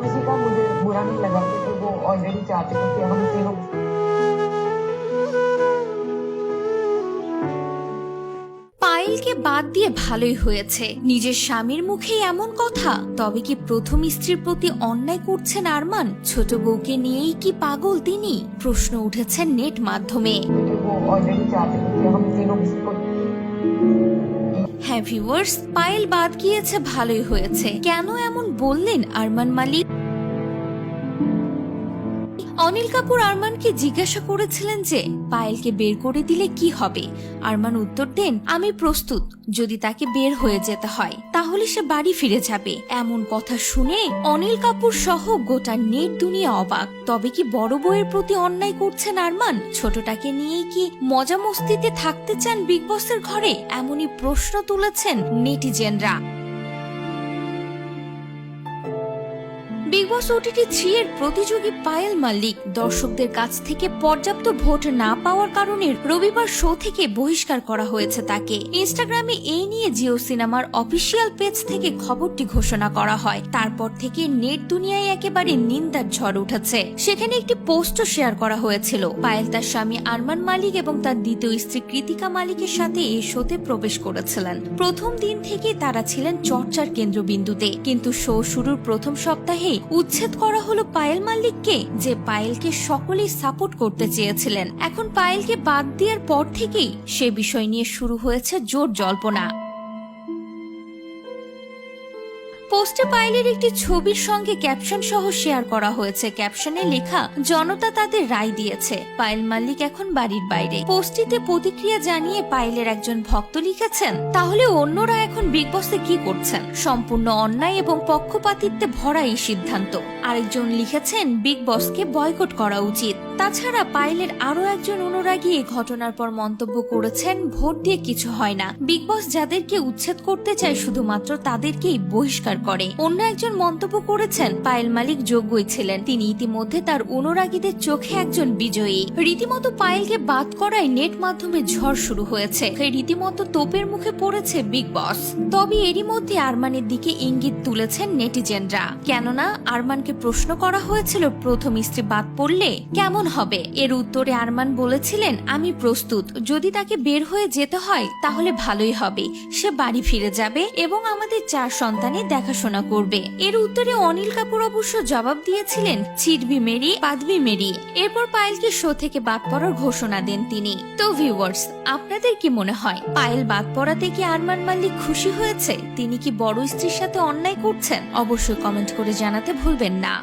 किसी का मुझे बुरा नहीं लगा क्योंकि वो ऑलरेडी चाहते थे कि हम तीनों পায়েলকে বাদ দিয়ে ভালোই হয়েছে, নিজের স্বামীর মুখে এমন কথা। তবে কি প্রথম স্ত্রীর প্রতি অন্যায় করছেন আরমান? ছোট বউকে নিয়েই কি পাগল তিনি? প্রশ্ন উঠেছে নেট মাধ্যমে। क्योंकि वो ऑलरेडी चाहते थे कि हम तीनों किसी को হ্যাঁ ভিউয়ার্স, পায়েল বাদ গিয়েছে ভালোই হয়েছে। কেন এমন বললেন আরমান মালিক? অনিল কাপুর আরমানকে জিজ্ঞাসা করেছিলেন যে পায়েলকে বের করে দিলে কি হবে। আরমান উত্তর দেন, আমি প্রস্তুত, যদি তাকে বের হয়ে যেতে হয় তাহলে সে বাড়ি ফিরে যাবে। এমন কথা শুনে অনিল কাপুর সহ গোটা নেট দুনিয়া অবাক। তবে কি বড় বউয়ের প্রতি অন্যায় করছেন আরমান? ছোটটাকে নিয়ে কি মজা মস্তিতে থাকতে চান বিগ বসের ঘরে? এমনই প্রশ্ন তুলেছেন নেটিজেনরা। বিগ বস ওটিটি 3 এর প্রতিযোগী পায়েল মালিক দর্শকদের কাছ থেকে পর্যাপ্ত ভোট না পাওয়ার কারণে রবিবার শো থেকে বহিষ্কার করা হয়েছে তাকে। ইনস্টাগ্রামে এই নিয়ে জিও সিনেমার অফিসিয়াল পেজ থেকে খবরটি ঘোষণা করা হয়। তারপর থেকে নেট দুনিয়ায় একেবারে নিন্দার ঝড় উঠেছে। সেখানে একটি পোস্টও শেয়ার করা হয়েছিল। পায়েল তার স্বামী আরমান মালিক এবং তার দ্বিতীয় স্ত্রী কৃতিকা মালিকের সাথে এই শোতে প্রবেশ করেছিলেন। প্রথম দিন থেকে তারা ছিলেন চর্চার কেন্দ্রবিন্দুতে, কিন্তু শো শুরুর প্রথম সপ্তাহে উচ্ছেদ করা হলো পায়েল মালিককে, যে পায়েলকে সকলেই সাপোর্ট করতে চেয়েছিলেন। এখন পায়েলকে বাদ দেওয়ার পর থেকেই সে বিষয় নিয়ে শুরু হয়েছে জোর জল্পনা। পোস্টে পায়েলের একটি ছবির সঙ্গে ক্যাপশন সহ শেয়ার করা হয়েছে। ক্যাপশনে লেখা, জনতা তাদের রায় দিয়েছে, পায়েল মালিক এখন বাড়ির বাইরে। পোস্টটিতে প্রতিক্রিয়া জানিয়ে পায়েলের একজন ভক্ত লিখেছেন, তাহলে অন্যরা এখন বিগ বসে কি করছেন? সম্পূর্ণ অন্যায় এবং পক্ষপাতিত্বে ভরা এই সিদ্ধান্ত। আরেকজন লিখেছেন, বিগ বসকে বয়কট করা উচিত। তাছাড়া পায়েলের আরো একজন অনুরাগী এই ঘটনার পর মন্তব্য করেছেন, ভোট দিয়ে কিছু হয় না, বিগ বস যাদেরকে উচ্ছেদ করতে চায় শুধুমাত্র তাদেরকেই বহিষ্কার করে। অন্য একজন মন্তব্য করেছেন, পায়েল মালিক যোগ্যই ছিলেন, তিনি ইতিমধ্যে তার অনুরাগীদের চোখে একজন বিজয়ী। রীতিমতো পায়েলকে বাদ করায় নেট মাধ্যমে ঝড় শুরু হয়েছে। রীতিমতো তোপের মুখে পড়েছে বিগ বস। তবে এরই মধ্যে আরমানের দিকে ইঙ্গিত তুলেছেন নেটিজেনরা। কেননা আরমানকে প্রশ্ন করা হয়েছিল, প্রথম স্ত্রী বাদ পড়লে কেমন হবে? এর উত্তরে আরমান বলেছিলেন, আমি প্রস্তুত, যদি তাকে বের হয়ে যেতে হয় তাহলে ভালোই হবে, সে বাড়ি ফিরে যাবে এবং আমাদের 4 সন্তানের দেখাশোনা করবে। এর উত্তরে অনিল কাপুর অবশ্য জবাব দিয়েছিলেন, ছিড়বি মেরি বাঁধবি মেরি। এরপর পায়েলকে শো থেকে বাদ পড়ার ঘোষণা দেন তিনি। তো ভিউয়ার্স, আপনাদের কি মনে হয়, পায়েল বাদ পড়াতে কি আরমান মালিক খুশি হয়েছে? তিনি কি বড় স্ত্রীর সাথে অন্যায় করছেন? অবশ্যই কমেন্ট করে জানাতে ভুলবেন না।